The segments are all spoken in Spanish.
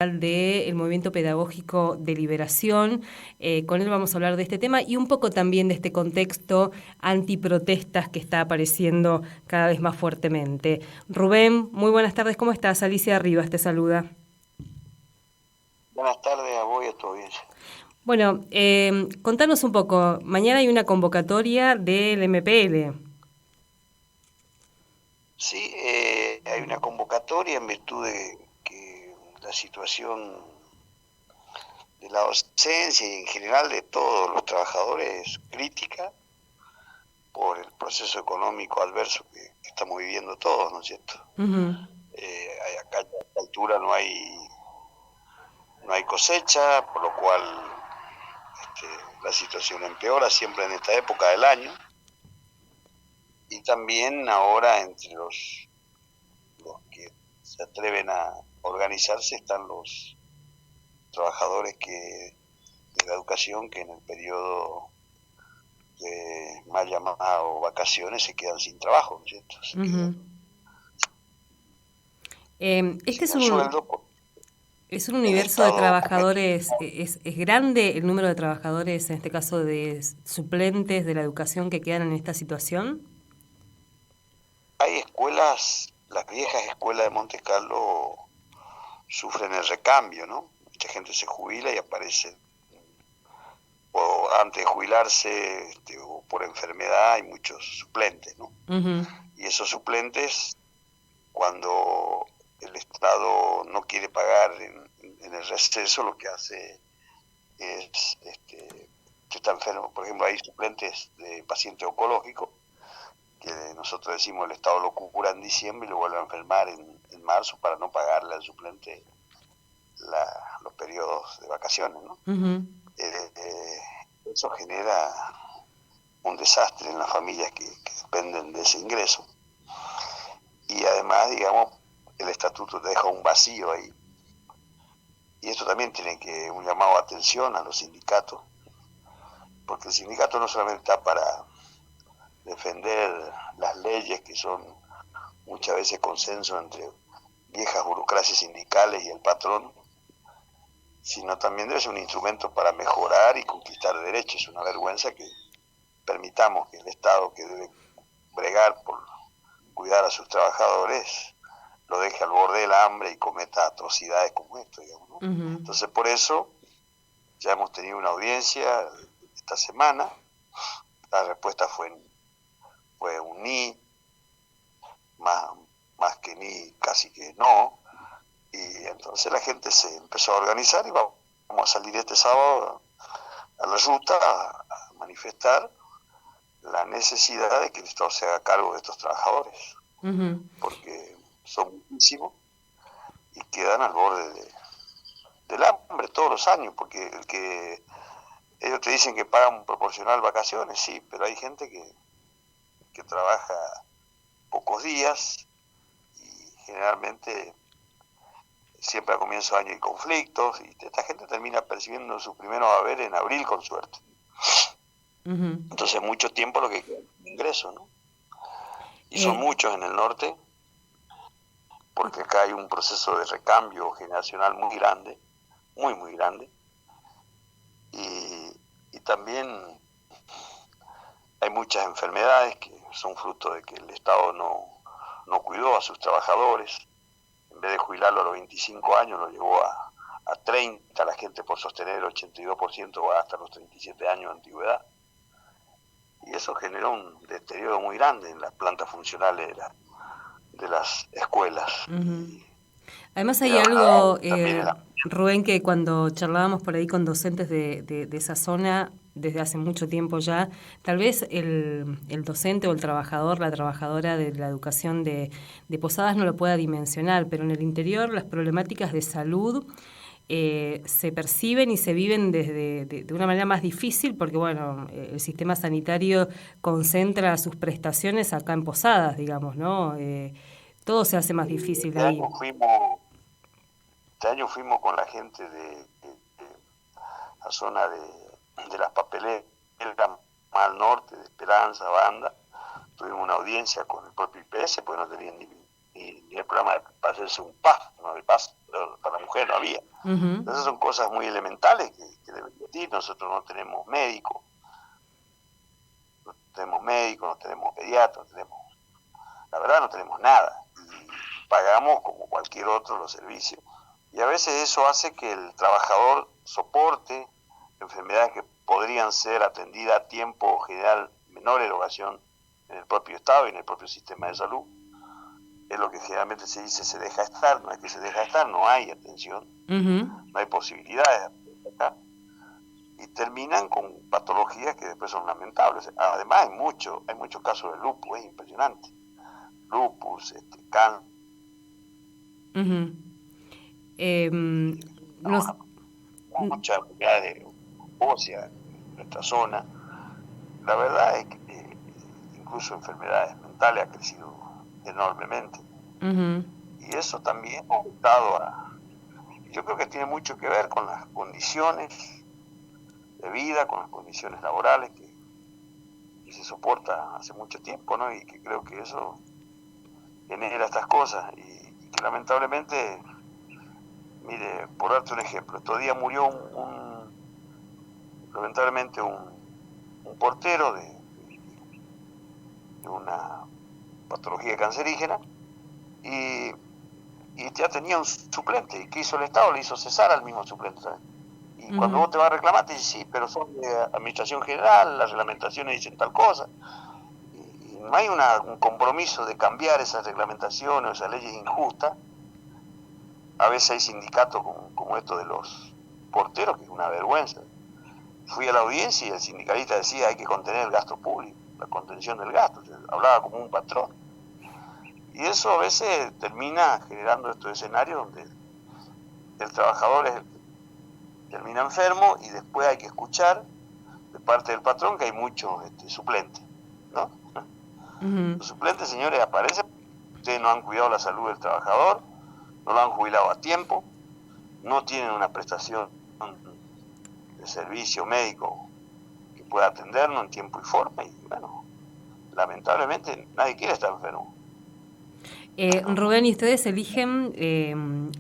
del Movimiento Pedagógico de Liberación. Con él vamos a hablar de este tema y un poco también de este contexto antiprotestas que está apareciendo cada vez más fuertemente. Rubén, muy buenas tardes, ¿cómo estás? Alicia Rivas te saluda. Buenas tardes a vos y a tu audiencia. Bueno, contanos un poco, mañana hay una convocatoria del MPL. Sí, hay una convocatoria en virtud de que la situación de la docencia y en general de todos los trabajadores es crítica por el proceso económico adverso que estamos viviendo todos, ¿no es cierto? Uh-huh. Acá a esta altura no hay cosecha, por lo cual la situación empeora siempre en esta época del año. Y también ahora entre los que se atreven a organizarse están los trabajadores de la educación que en el periodo de mal llamado vacaciones se quedan sin trabajo, ¿no es cierto? Se Uh-huh. quedan Este sin el sueldo porque es un el universo de Estado comete. trabajadores, es grande el número de trabajadores, en este caso de suplentes de la educación que quedan en esta situación. Hay escuelas, las viejas escuelas de Monte Carlo sufren el recambio, ¿no? Mucha gente se jubila y aparece, o antes de jubilarse, o por enfermedad, hay muchos suplentes, ¿no? Uh-huh. Y esos suplentes, cuando el Estado no quiere pagar en el receso, lo que hace es, que está enfermo. Por ejemplo, hay suplentes de pacientes oncológicos que nosotros decimos el Estado lo cura en diciembre y lo vuelve a enfermar en marzo para no pagarle al suplente los periodos de vacaciones, ¿no? Uh-huh. Eso genera un desastre en las familias que dependen de ese ingreso. Y además, digamos, el estatuto te deja un vacío ahí. Y esto también tiene que un llamado de atención a los sindicatos, porque el sindicato no solamente está para defender las leyes que son muchas veces consenso entre viejas burocracias sindicales y el patrón, sino también debe ser un instrumento para mejorar y conquistar derechos. Es una vergüenza que permitamos que el Estado, que debe bregar por cuidar a sus trabajadores, lo deje al borde del hambre y cometa atrocidades como esto, digamos, ¿no? Uh-huh. Entonces, por eso ya hemos tenido una audiencia esta semana. La respuesta fue un ni, más que ni, casi que no. Y entonces la gente se empezó a organizar y vamos a salir este sábado a la ruta a manifestar la necesidad de que el Estado se haga cargo de estos trabajadores, Uh-huh. porque son muchísimos y quedan al borde del hambre todos los años, porque ellos te dicen que pagan proporcional vacaciones, sí, pero hay gente que trabaja pocos días y generalmente siempre a comienzo de año hay conflictos y esta gente termina percibiendo sus primeros haberes en abril con suerte. Uh-huh. Entonces mucho tiempo lo que queda de ingreso, ¿no? Y son muchos en el norte, porque acá hay un proceso de recambio generacional muy grande, muy grande, y también hay muchas enfermedades que son fruto de que el Estado no cuidó a sus trabajadores. En vez de jubilarlo a los 25 años, lo llevó a 30, la gente por sostener el 82% va hasta los 37 años de antigüedad. Y eso generó un deterioro muy grande en las plantas funcionales de las escuelas. Uh-huh. Además Y hay la algo, verdad, también Rubén, que cuando charlábamos por ahí con docentes de esa zona, desde hace mucho tiempo ya, tal vez el docente o el trabajador, la trabajadora de la educación de Posadas no lo pueda dimensionar, pero en el interior las problemáticas de salud se perciben y se viven de una manera más difícil porque, bueno, el sistema sanitario concentra sus prestaciones acá en Posadas, digamos, ¿no? Todo se hace más difícil este ahí. año fuimos, este año fuimos con la gente de la zona de las papeleras, más al norte, de Esperanza, Banda. Tuvimos una audiencia con el propio IPS, porque no tenían ni el programa para hacerse un PAS, ¿no? De PAS. para la mujer no había. Uh-huh. Entonces son cosas muy elementales que deben decir. Nosotros no tenemos médicos, no tenemos pediatras, la verdad no tenemos nada. Y pagamos como cualquier otro los servicios. Y a veces eso hace que el trabajador soporte enfermedades que podrían ser atendidas a tiempo o generar menor erogación en el propio Estado y en el propio sistema de salud. Es lo que generalmente se dice, se deja estar. No es que se deja estar, no hay atención, Uh-huh. no hay posibilidades de acá, y terminan con patologías que después son lamentables. Además hay muchos casos de lupus, es impresionante. Lupus, cáncer, Uh-huh. Nos, muchas enfermedades óseas en nuestra zona. La verdad es que incluso enfermedades mentales ha crecido enormemente. uh-huh. Y eso también ha afectado yo creo que tiene mucho que ver con las condiciones de vida, con las condiciones laborales que se soporta hace mucho tiempo, ¿no? Y que creo que eso genera estas cosas y que lamentablemente, mire, por darte un ejemplo, estos días murió lamentablemente un portero de una patología cancerígena y ya tenía un suplente. ¿Y qué hizo el Estado? Le hizo cesar al mismo suplente, ¿sabes? Y cuando Uh-huh. vos te vas a reclamar, te dicen, sí, pero son de administración general, las reglamentaciones dicen tal cosa. Y no hay un compromiso de cambiar esas reglamentaciones o esas leyes injustas. A veces hay sindicatos como esto de los porteros, que es una vergüenza. Fui a la audiencia y el sindicalista decía hay que contener el gasto público, la contención del gasto. Hablaba como un patrón. Y eso a veces termina generando estos escenarios donde el trabajador termina enfermo y después hay que escuchar de parte del patrón que hay muchos suplentes, ¿no? Uh-huh. Los suplentes, señores, aparecen, ustedes no han cuidado la salud del trabajador, no lo han jubilado a tiempo, no tienen una prestación de servicio médico que pueda atendernos en tiempo y forma, y bueno, lamentablemente nadie quiere estar enfermo. Rubén, ¿y ustedes eligen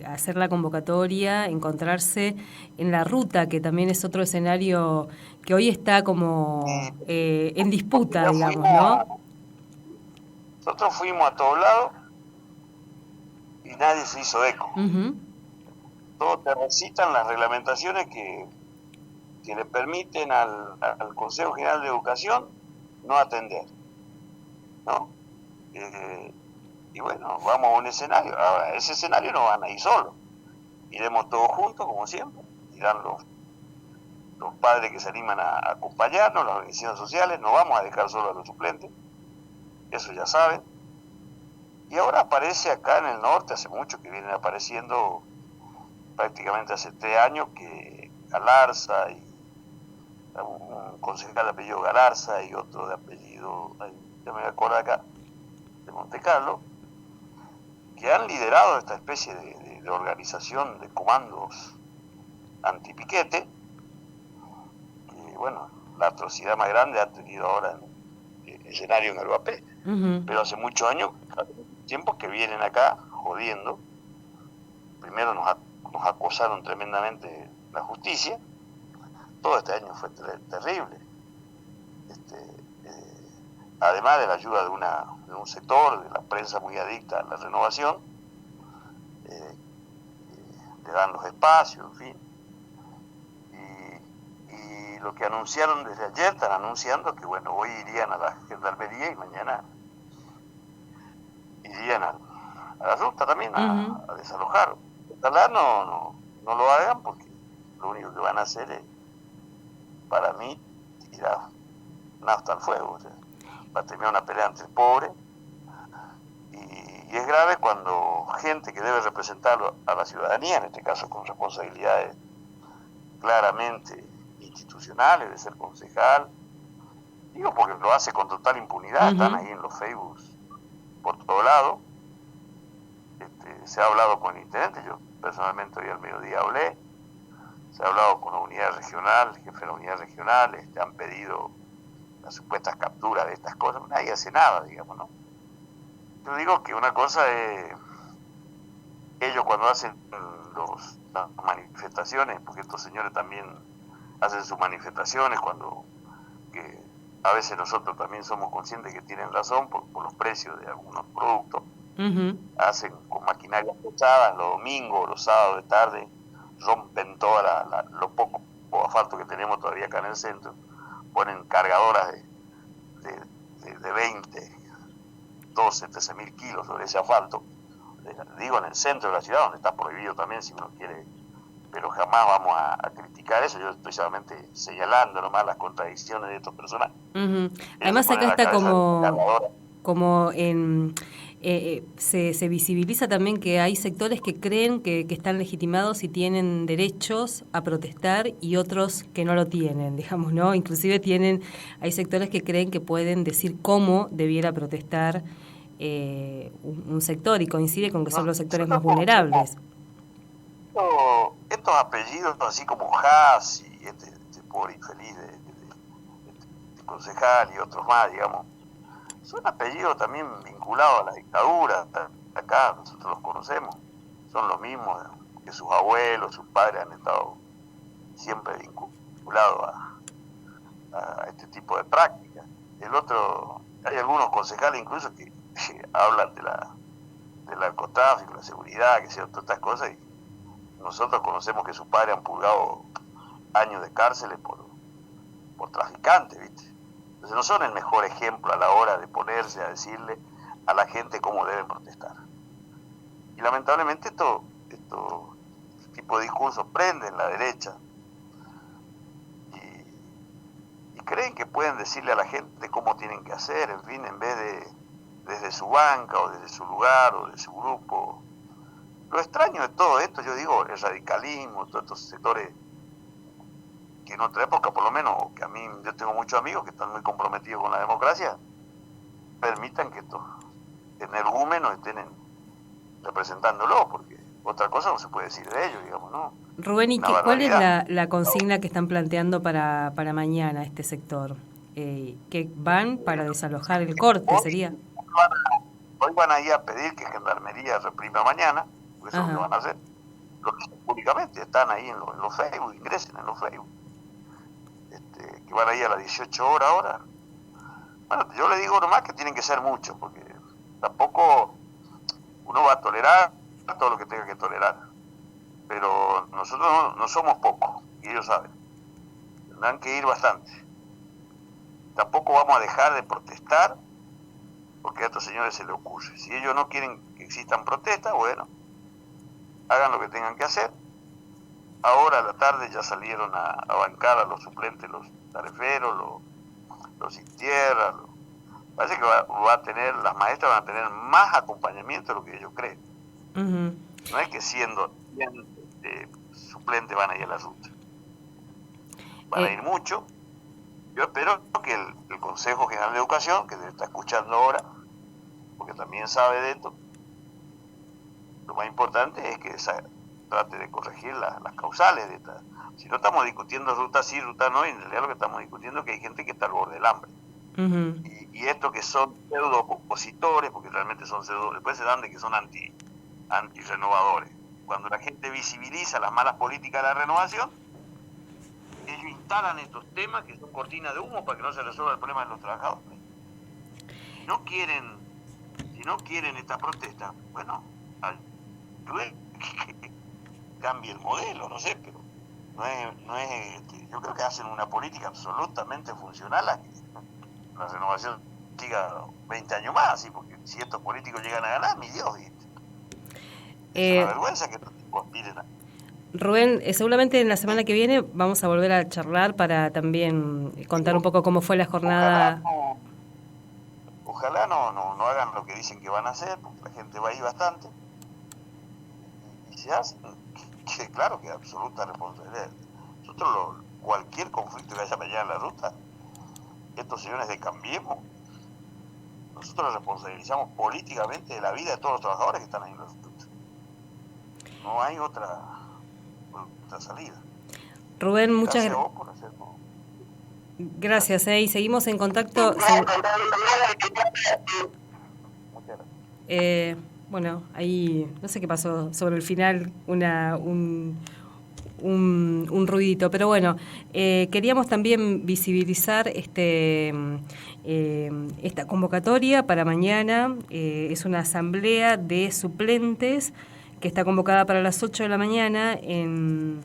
hacer la convocatoria, encontrarse en la ruta, que también es otro escenario que hoy está como en disputa, digamos, ¿no? Nosotros fuimos a todos lados y nadie se hizo eco. Uh-huh. Todos te recitan las reglamentaciones que le permiten al Consejo General de Educación no atender, ¿no? Y bueno, vamos a un escenario. Ahora, ese escenario no van a ir solos. Iremos todos juntos, como siempre. Irán los padres que se animan a acompañarnos, las organizaciones sociales. No vamos a dejar solos a los suplentes. Eso ya saben. Y ahora aparece acá en el norte, hace mucho que vienen apareciendo, prácticamente hace 3 años, que Galarza, y un concejal de apellido Galarza y otro de apellido, ya me voy a acordar acá, de Montecarlo, que han liderado esta especie de organización de comandos antipiquete, que bueno, la atrocidad más grande ha tenido ahora en el escenario en el Uruguay, Uh-huh. pero hace muchos años, tiempos que vienen acá jodiendo. Primero nos acosaron tremendamente la justicia, todo este año fue terrible. Además de la ayuda de un sector, de la prensa muy adicta a la renovación, le dan los espacios, en fin. Y lo que anunciaron desde ayer, están anunciando que bueno, hoy irían a la gendarmería y mañana irían a la ruta también Uh-huh. a desalojar. Ojalá no lo hagan, porque lo único que van a hacer es, para mí, tirar nafta al fuego. O sea, va a terminar una pelea entre pobres, y es grave cuando gente que debe representar a la ciudadanía, en este caso con responsabilidades claramente institucionales, de ser concejal, digo porque lo hace con total impunidad, Uh-huh. están ahí en los Facebook por todo lado. Se ha hablado con el intendente, yo personalmente hoy al mediodía hablé, se ha hablado con la unidad regional, el jefe de la unidad regional, han pedido las supuestas capturas de estas cosas, nadie hace nada, digamos, ¿no? Yo digo que una cosa es ellos cuando hacen las manifestaciones, porque estos señores también hacen sus manifestaciones cuando que a veces nosotros también somos conscientes que tienen razón por los precios de algunos productos, hacen con maquinarias pesadas los domingos, los sábados de tarde, rompen toda lo poco asfalto que tenemos todavía acá en el centro, ponen cargadoras de 20, 12, 13 mil kilos sobre ese asfalto, digo en el centro de la ciudad, donde está prohibido también si uno quiere, pero jamás vamos a criticar eso. Yo estoy solamente señalando nomás las contradicciones de estos personajes. Además acá está como en... se visibiliza también que hay sectores que creen que están legitimados y tienen derechos a protestar y otros que no lo tienen, digamos, ¿no? Inclusive hay sectores que creen que pueden decir cómo debiera protestar un sector, y coincide con que son los sectores más vulnerables. Estos apellidos, así como Haas y este pobre infeliz de concejal y otros más, digamos, son apellidos también vinculados a la dictadura. Acá nosotros los conocemos, son los mismos que sus abuelos, sus padres han estado siempre vinculados a este tipo de prácticas. Hay algunos concejales incluso que hablan del narcotráfico, la seguridad, que sea, todas estas cosas, y nosotros conocemos que sus padres han purgado años de cárceles por traficantes, ¿viste? Entonces no son el mejor ejemplo a la hora de ponerse a decirle a la gente cómo deben protestar. Y lamentablemente estos tipos de discursos prenden la derecha y creen que pueden decirle a la gente cómo tienen que hacer, en fin, en vez de desde su banca o desde su lugar o de su grupo. Lo extraño de todo esto, yo digo, el radicalismo, todos estos sectores que en otra época, por lo menos, que a mí, yo tengo muchos amigos que están muy comprometidos con la democracia, permitan que estos energúmenos estén representándolo, porque otra cosa no se puede decir de ellos, digamos, ¿no? Rubén, ¿y cuál es la consigna que están planteando para mañana este sector? ¿Que van para desalojar el corte, sería? Hoy van a ir a pedir que Gendarmería reprima mañana, porque eso es lo que van a hacer. Públicamente están ahí en los Facebook, ingresen en los Facebook. Que van a ir a las 18 horas ahora. Bueno, yo le digo nomás que tienen que ser muchos, porque tampoco uno va a tolerar todo lo que tenga que tolerar. Pero nosotros no somos pocos, y ellos saben. Tendrán que ir bastante. Tampoco vamos a dejar de protestar, porque a estos señores se les ocurre. Si ellos no quieren que existan protestas, bueno, hagan lo que tengan que hacer. Ahora a la tarde ya salieron a bancar a los suplentes, los tareferos, los sin tierra. Parece que va a tener, las maestras van a tener más acompañamiento de lo que ellos creen. No es que siendo suplentes van a ir a la ruta. Van a ir mucho. Yo espero que el Consejo General de Educación, que se está escuchando ahora, porque también sabe de esto, lo más importante es que trate de corregir las causales de esta. Si no estamos discutiendo ruta sí, ruta no, y en realidad lo que estamos discutiendo es que hay gente que está al borde del hambre. Y estos que son pseudo opositores, porque realmente son pseudo, después se dan de que son anti-renovadores. Cuando la gente visibiliza las malas políticas de la renovación, ellos instalan estos temas que son cortinas de humo para que no se resuelva el problema de los trabajadores. Si no quieren esta protesta, bueno, que cambie el modelo, no sé, pero no es yo creo que hacen una política absolutamente funcional a que la renovación siga 20 años más, así, porque si estos políticos llegan a ganar, mi Dios, es una vergüenza que estos tipos aspiren a... Rubén, seguramente en la semana que viene vamos a volver a charlar para también contar un poco cómo fue la jornada. Ojalá no hagan lo que dicen que van a hacer, porque la gente va a ir bastante. Y se hacen, que claro que es absoluta responsabilidad. Nosotros, cualquier conflicto que haya mañana en la ruta, estos señores de Cambiemos, nosotros responsabilizamos políticamente de la vida de todos los trabajadores que están ahí en la ruta. No hay otra salida. Rubén, muchas gracias. Gracias, y seguimos en contacto. Bueno, ahí no sé qué pasó sobre el final, un ruidito, pero bueno, queríamos también visibilizar esta convocatoria para mañana. Es una asamblea de suplentes que está convocada para las 8 de la mañana en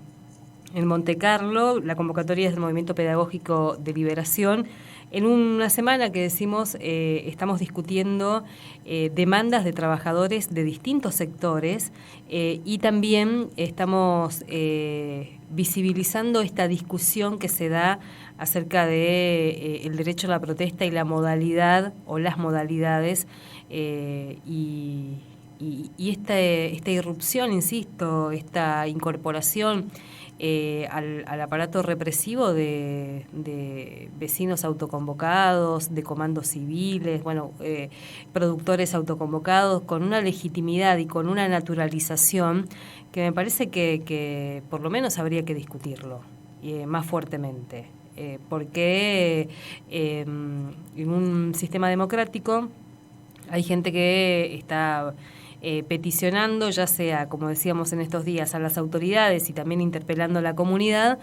Monte Carlo. La convocatoria es del Movimiento Pedagógico de Liberación. En una semana que decimos, estamos discutiendo demandas de trabajadores de distintos sectores y también estamos visibilizando esta discusión que se da acerca de el derecho a la protesta y la modalidad o las modalidades y esta irrupción, insisto, esta incorporación al aparato represivo de vecinos autoconvocados, de comandos civiles, bueno, productores autoconvocados, con una legitimidad y con una naturalización que me parece que por lo menos habría que discutirlo más fuertemente. Porque en un sistema democrático hay gente que está peticionando, ya sea, como decíamos en estos días, a las autoridades y también interpelando a la comunidad,